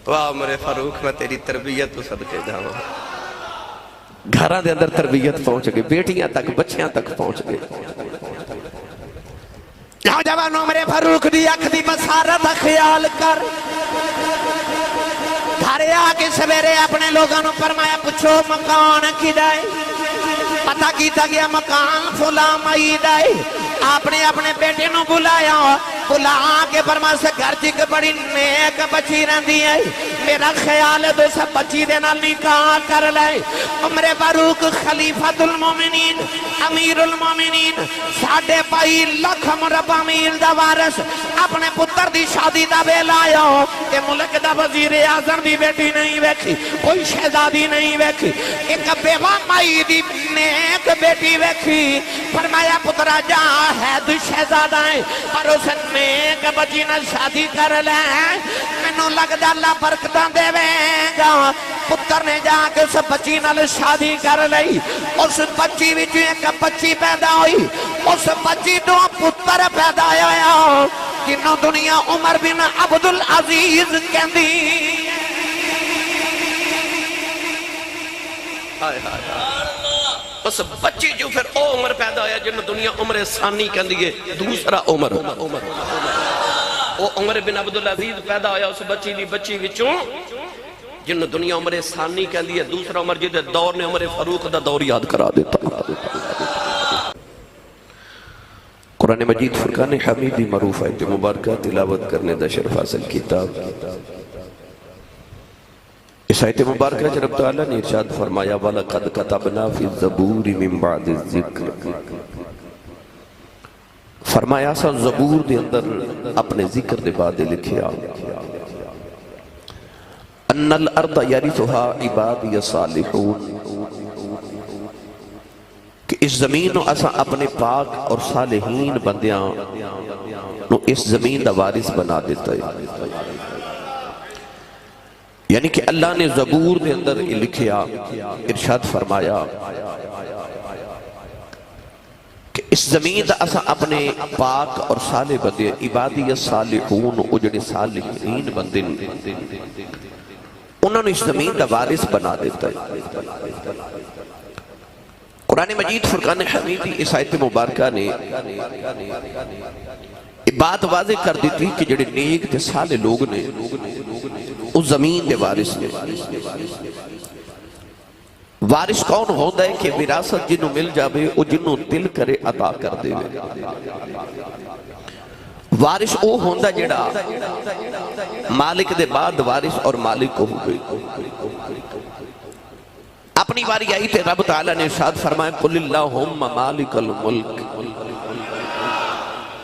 واہ عمر فاروق میں تیری تربیت تو صدقے جاواں. گھراں دے اندر تربیت پہنچ گئی بیٹیاں تک بچیاں تک پہنچ گئی. نوجوان عمر فاروق دی اکھ دی بصارت دا خیال کر. گھر آ کے سویرے اپنے لوگوں نے فرمایا پوچھو مکان کدا ہے. پتہ کیتا گیا مکان فلاں مائی دا ہے. آپ نے اپنے بیٹے نو بلایا بلا کے فرمایا سے گھر چک بڑی نیک بچی رہندی ہے میرا خیال ہے تو سب بچی دے نال نکاح کر لے. عمر فاروق خلیفۃ المومنین امیر المومنین 2.5 لاکھ مربع میل دا وارث اپنے پتر دی شادی دا ویلا آیا کہ ملک دا وزیر اعظم دی بیٹی نہیں ویکھی کوئی شہزادی نہیں ویکھی ایک بیوہ مائی دی نیک بیٹی ویکھی. فرمایا پترا جا ہے تو شہزادہ ہے پر اس نیک بچی نہ شادی کر لے مینوں لگدا اللہ برکتاں دے گا. پتر نے جا کے اس بچی نال شادی کر لئی. اس بچی وچ ایک بچی پیدا ہوئی. اس بچی تو پتر پیدا ہویا جنوں دنیا عمر بن عبدالعزیز کہندی. ہائے ہائے اس بچی جو پھر او عمر پیدا ہویا جنہوں دنیا عمر ثانی کہندی ہے دوسرا عمر. او عمر بن عبدالعزیز پیدا ہویا اس بچی دی بچی وچوں جنہوں دنیا عمر ثانی کہندی ہے دوسرا عمر جدے دور نے عمر فاروق دا دور یاد کرا دیتا. قرآن مجید فرقان حمیدی معروف آیت مبارکہ تلاوت کرنے دا شرف حاصل کتاب. اس آیت مبارکہ جب تعالیٰ نے ارشاد فرمایا وَلَقَدْ كَتَبْنَا فِي الزَّبُورِ مِن بَعْدِ الذِّكْرِ فرمایا سا زبور دے اندر اپنے ذکر دے بعد لکھیا ان الارض یرثها عبادی الصالحون کہ اس زمین نو اسا اپنے پاک اور صالحین بندیاں نو اس زمین دا وارث بنا دیتا ہے. یعنی کہ اللہ نے زبور دے اندر لکھیا ارشاد فرمایا کہ اس زمین دا اسا اپنے پاک اور صالح بندے عبادی الصالحون اجڑے صالحین بندے انہوں نے اس زمین دا وارث بنا دیتا ہے. قرآن مجید فرقان حمیدی اس آیت مبارکہ نے بات واضح کر دیتی کہ جڑے نیک تے صالح لوگ نے اس زمین دے وارث نے. وارث کون ہوتا ہے کہ وراثت جنہوں مل جاوے او جنہوں دل کرے عطا کر دے. وارث او ہوندہ جڑا مالک دے بعد وارث اور مالک کو ہوئے. اپنی باری آئی تے رب تعالیٰ نے ارشاد فرمایا قل اللہم مالک الملک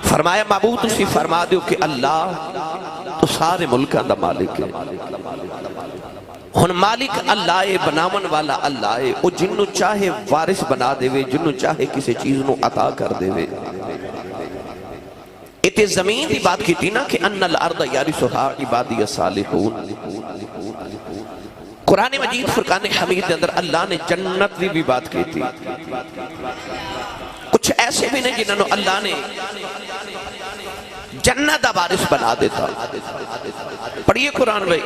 فرمایا معبود تسی فرما دیو کہ اللہ تو سارے ملکہ دا مالک ہے. ہن مالک اللہ ہے بناون والا اللہ ہے او جنوں چاہے وارث بنا دے وے جنوں چاہے کسی چیز نو عطا کر دے وے. اتے زمین دی بات کی تھی نا کہ ان الارض یرثها عبادی الصالحون. قرآن مجید فرقان حمید اندر اللہ نے جنت بھی بات کی تھی. کچھ ایسے بھی نہیں جنہوں اللہ نے جنت دا وارث بنا دیتا. پڑھئے قرآن بھائی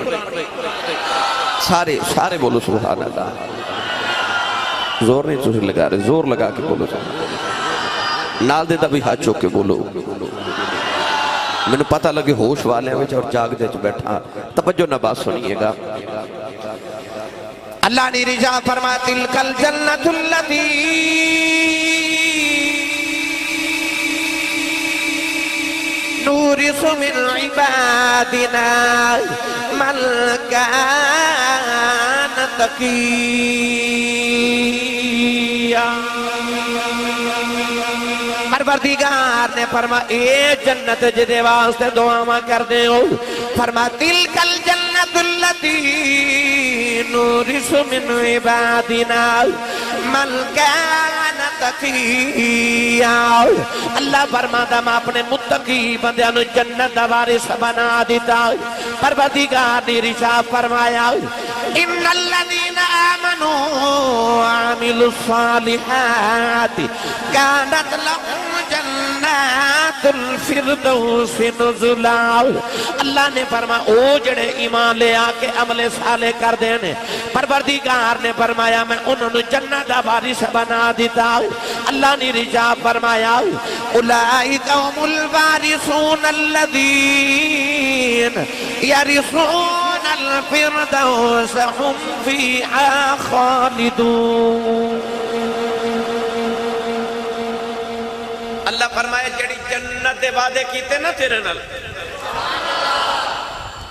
سارے بولو سبحان اللہ. زور نہیں تجھے لگا رہے زور لگا کے بولو نال دیتا بھی ہاتھ چوک کے بولو. میں نے پتہ لگے ہوش والے ہیں اور جاگ دے چھ بیٹھا توجہ نہ بات سنیے گا. اللہ نے رجا فرمایا تلک الجنت اللتی نورث من عبادنا من كان تقيا پروردگار نے فرما اے جنت جدے واسطے دعاواں کر دے ہو فرما تلک الجنت التی نورث من عبادنا من کان تقیا اللہ فرماتا میں اپنے متقی بندیاں نو جنت دا وارث بنا دیتا پروردگار نے ارشاد فرمایا ان الذین آمنوا وعملوا الصالحات كانت لهم جنات الفردوس نزلا اللہ نے فرمایا او جڑے ایمان لے آکے عمل صالح کر دینے پروردگار نے فرمایا میں انہوں نے جنت دا وارث بنا دیتا اللہ نے ارشاد فرمایا اولئک هم الوارثون الذین یرثون الفردوس هم فیہا خالدون اللہ فرمائے جڑی جنت دے وعدے کیتے نا تیرے نال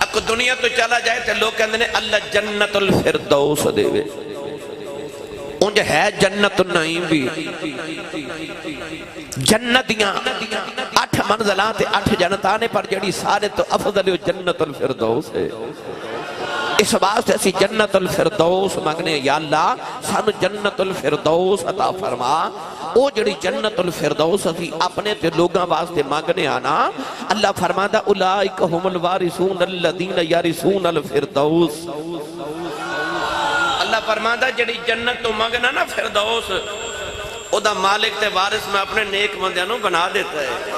اکو دنیا تو چلا جائے تے لوگ کہندے نے اللہ جنت الفردوس دے وے انج ہے جنت النعیم بھی جنتیاں 8 منزلات 8 جنتانے پر جڑی سارے تو افضل جنت الفردوس ہے اس واسطے اسی جنت الفردوس مانگنے یا اللہ سانو جنت الفردوس عطا فرما او جڑی جنت الفردوس اسی اپنے تے لوگاں واسطے مانگنے آنا اللہ فرماتا اولئک هم الوارثون الذین یرثون الفردوس اللہ فرماتا جڑی جنت تو مانگنا نا فردوس او دا مالک تے وارث میں اپنے نیک بندیاں بنا دیتا ہے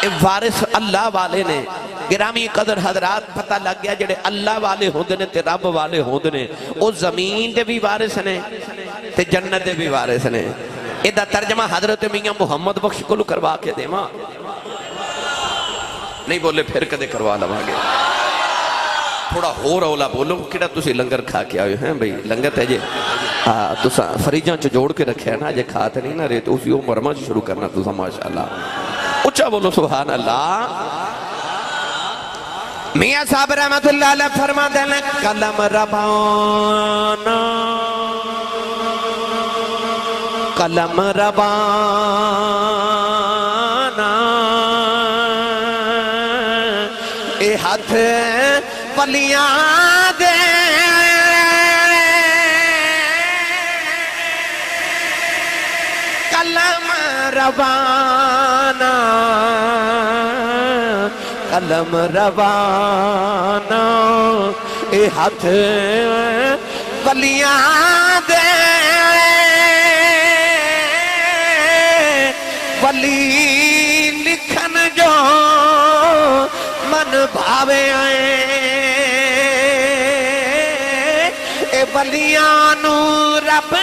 اے وارث اللہ والے نے گرامی قدر حضرات پتہ لگ گیا جڑے اللہ والے ہوندے نے تے رب والے ہوندے نے او زمین دے بھی وارث نے تے جنت دے بھی وارث نے ایدہ ترجمہ حضرت میاں محمد بخش کو کروا کے دے ماں نہیں بولے پھر کدے کروا لوا گے تھوڑا ہو رولا بولو کیڑا تسی لنگر کھا کے آئے ہیں بھئی لنگر تے جے تسا فریجاں چو جوڑ کے رکھے ہیں نا جے کھاتے نہیں نا رہے تو اسی مرمہ شروع کرنا تسا ماشاءاللہ اچھا بولو سبحان اللہ میاں صاحب رحمت اللہ علیہ فرما دینے قلم ربانا قلم ربانا اے ہاتھ پلیاں دے قلم ربانا قلم روانا اے ہاتھ ولیاں دے ولی لکھن جو من بھاوے آئے اے ولیاں نو رب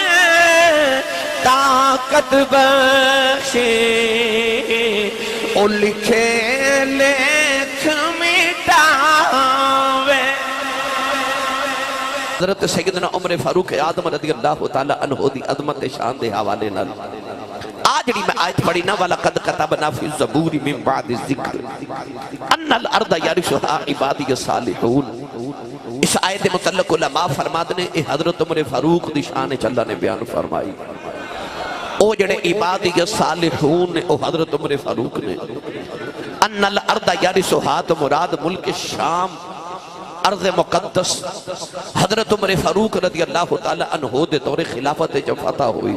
طاقت بخشے او لکھے لے حضرت سیدنا عمر فاروق اعظم رضی اللہ تعالیٰ عنہ دی عظمت شان دے حوالے نال آجڑی میں آیت پڑھی نا وَلَقَدْ كَتَبْنَا فِي الزَّبُورِ مِن بَعْدِ الذِّكْرِ أَنَّ الْأَرْضَ يَرِثُهَا عِبَادِيَ الصَّالِحُونَ اس آیت متعلق علماء فرماتے نے حضرت عمر فاروق دی شان اللہ نے بیان فرمائی او جڑے عبادی الصالحون نے او حضرت عمر فاروق نے ان الارض یرثها تو مراد ملک شام ارض مقدس حضرت عمر فاروق رضی اللہ تعالی عنہ دے دور خلافت جو فتح ہوئی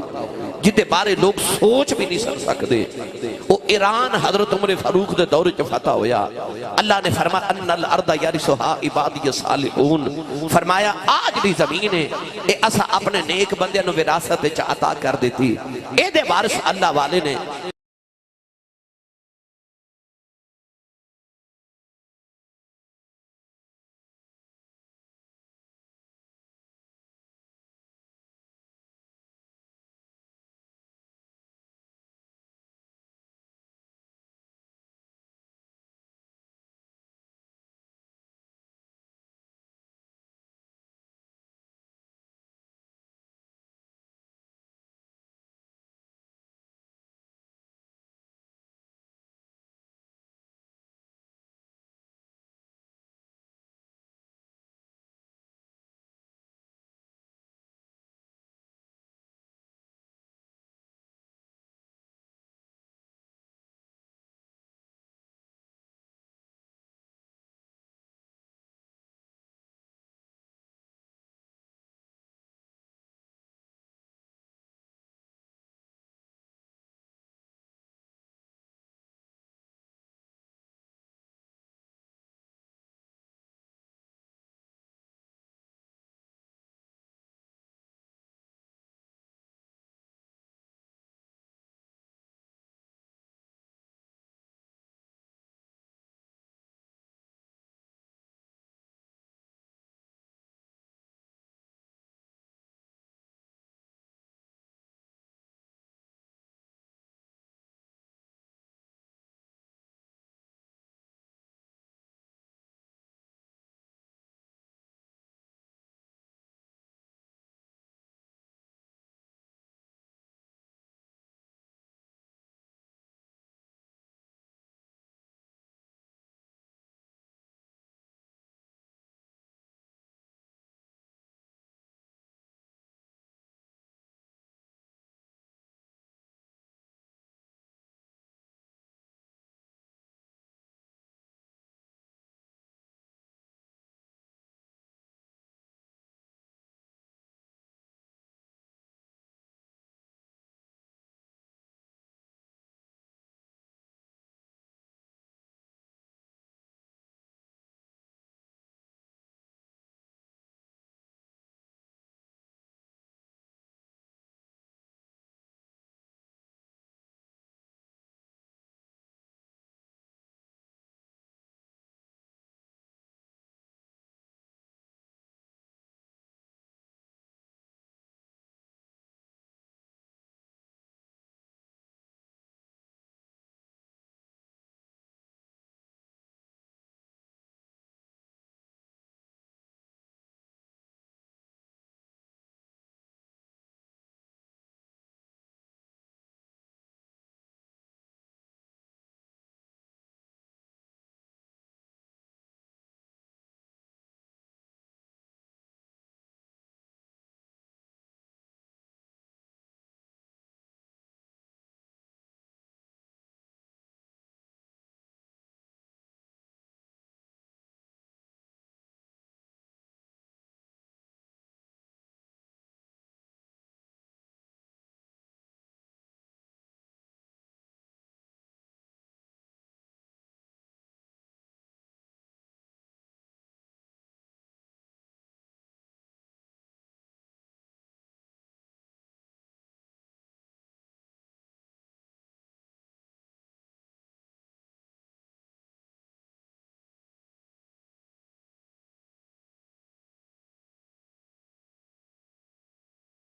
جتے بارے لوگ سوچ بھی نہیں سن سکتے وہ ایران حضرت عمر فاروق دے دور جو فتح ہویا اللہ نے فرمایا ان الارض یرثها عبادی الصالحون فرمایا آج بھی زمین ہے اے اسا اپنے نیک بندے نو وراثت عطا کر دیتی اے دے وارث اللہ والے نے